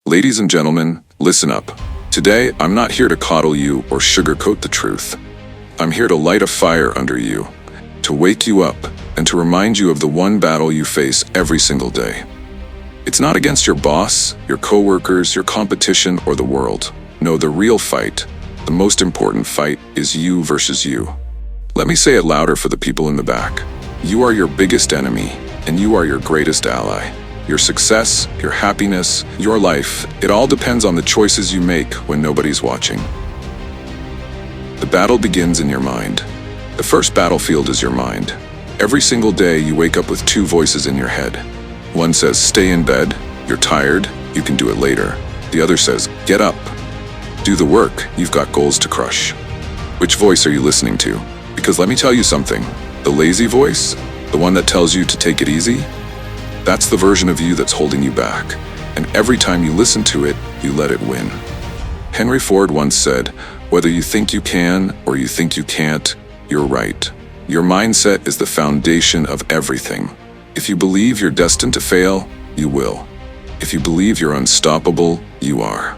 Ladies and gentlemen, listen up. Today, I'm not here to coddle you or sugarcoat the truth. I'm here to light a fire under you, to wake you up, and to remind you of the one battle you face every single day. It's not against your boss, your coworkers, your competition, or the world. No, the real fight, the most important fight, is you versus you. Let me say it louder for the people in the back. You are your biggest enemy, and you are your greatest ally. Your success, your happiness, your life, it all depends on the choices you make when nobody's watching. The battle begins in your mind. The first battlefield is your mind. Every single day you wake up with two voices in your head. One says, stay in bed, you're tired, you can do it later. The other says, get up, do the work, you've got goals to crush. Which voice are you listening to? Because let me tell you something, the lazy voice, the one that tells you to take it easy, that's the version of you that's holding you back. And every time you listen to it, you let it win. Henry Ford once said, whether you think you can or you think you can't, you're right. Your mindset is the foundation of everything. If you believe you're destined to fail, you will. If you believe you're unstoppable, you are.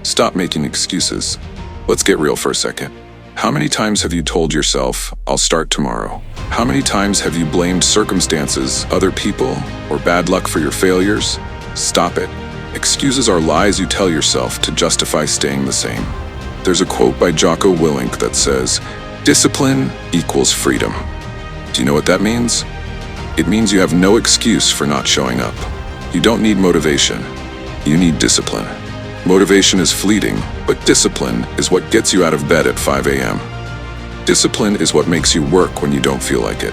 Stop making excuses. Let's get real for a second. How many times have you told yourself, I'll start tomorrow? How many times have you blamed circumstances, other people, or bad luck for your failures? Stop it. Excuses are lies you tell yourself to justify staying the same. There's a quote by Jocko Willink that says, discipline equals freedom. Do you know what that means? It means you have no excuse for not showing up. You don't need motivation. You need discipline. Motivation is fleeting, but discipline is what gets you out of bed at 5 a.m. Discipline is what makes you work when you don't feel like it.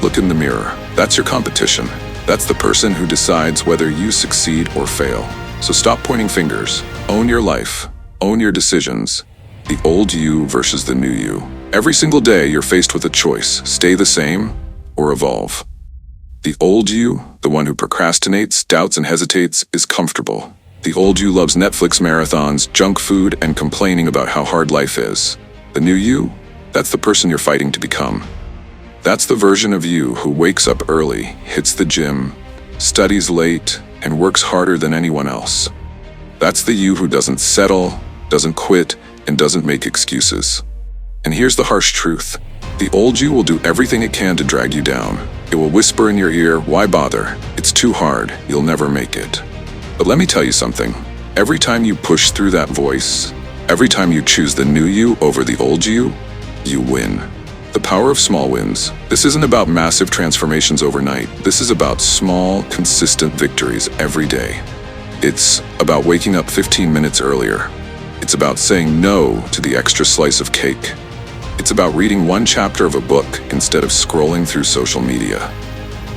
Look in the mirror. That's your competition. That's the person who decides whether you succeed or fail. So stop pointing fingers. Own your life. Own your decisions. The old you versus the new you. Every single day you're faced with a choice. Stay the same or evolve. The old you, the one who procrastinates, doubts, and hesitates, is comfortable. The old you loves Netflix marathons, junk food, and complaining about how hard life is. The new you, that's the person you're fighting to become. That's the version of you who wakes up early, hits the gym, studies late, and works harder than anyone else. That's the you who doesn't settle, doesn't quit, and doesn't make excuses. And here's the harsh truth. The old you will do everything it can to drag you down. It will whisper in your ear, why bother? It's too hard, you'll never make it. But let me tell you something. Every time you push through that voice, every time you choose the new you over the old you win. The power of small wins. This isn't about massive transformations overnight. This is about small, consistent victories every day. It's about waking up 15 minutes earlier. It's about saying no to the extra slice of cake. It's about reading one chapter of a book instead of scrolling through social media.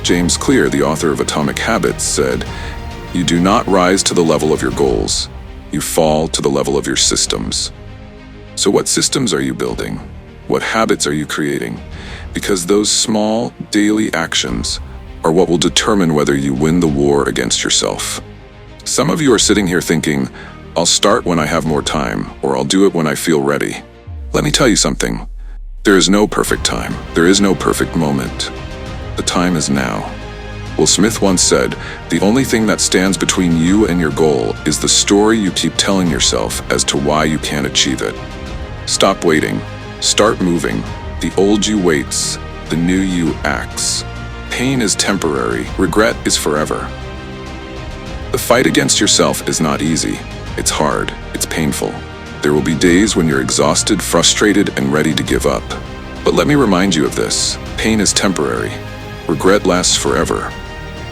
James Clear, the author of Atomic Habits, said, you do not rise to the level of your goals. You fall to the level of your systems. So what systems are you building? What habits are you creating? Because those small, daily actions are what will determine whether you win the war against yourself. Some of you are sitting here thinking, I'll start when I have more time, or I'll do it when I feel ready. Let me tell you something. There is no perfect time. There is no perfect moment. The time is now. Will Smith once said, the only thing that stands between you and your goal is the story you keep telling yourself as to why you can't achieve it. Stop waiting. Start moving. The old you waits. The new you acts. Pain is temporary. Regret is forever. The fight against yourself is not easy. It's hard. It's painful. There will be days when you're exhausted, frustrated, and ready to give up. But let me remind you of this. Pain is temporary. Regret lasts forever.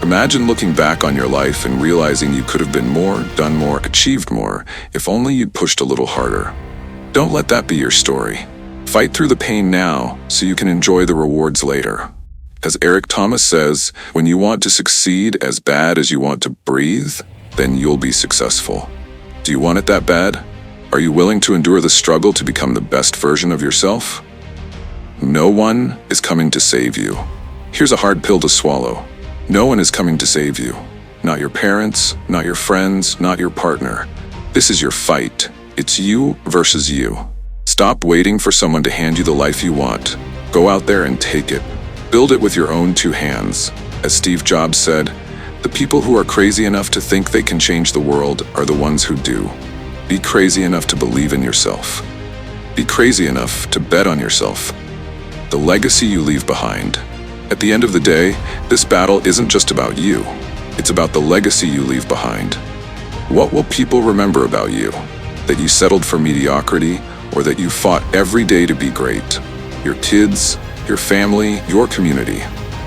Imagine looking back on your life and realizing you could have been more, done more, achieved more, if only you'd pushed a little harder. Don't let that be your story. Fight through the pain now so you can enjoy the rewards later. As Eric Thomas says, when you want to succeed as bad as you want to breathe, then you'll be successful. Do you want it that bad? Are you willing to endure the struggle to become the best version of yourself? No one is coming to save you. Here's a hard pill to swallow. No one is coming to save you. Not your parents, not your friends, not your partner. This is your fight. It's you versus you. Stop waiting for someone to hand you the life you want. Go out there and take it. Build it with your own two hands. As Steve Jobs said, The people who are crazy enough to think they can change the world are the ones who do. Be crazy enough to believe in yourself. Be crazy enough to bet on yourself. The legacy you leave behind. At the end of the day, this battle isn't just about you. It's about the legacy you leave behind. What will people remember about you? That you settled for mediocrity, or that you fought every day to be great? Your kids, your family, your community,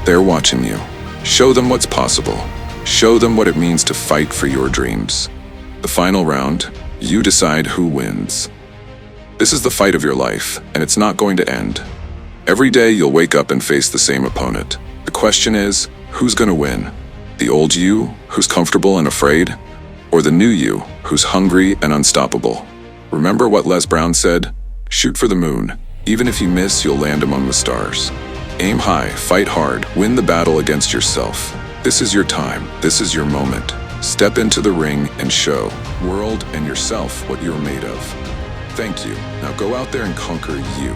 they're watching you. Show them what's possible. Show them what it means to fight for your dreams. The final round, you decide who wins. This is the fight of your life, and it's not going to end. Every day you'll wake up and face the same opponent. The question is, who's gonna win? The old you, who's comfortable and afraid? Or the new you, who's hungry and unstoppable? Remember what Les Brown said? Shoot for the moon. Even if you miss, you'll land among the stars. Aim high, fight hard, win the battle against yourself. This is your time, this is your moment. Step into the ring and show world and yourself what you're made of. Thank you. Now go out there and conquer you.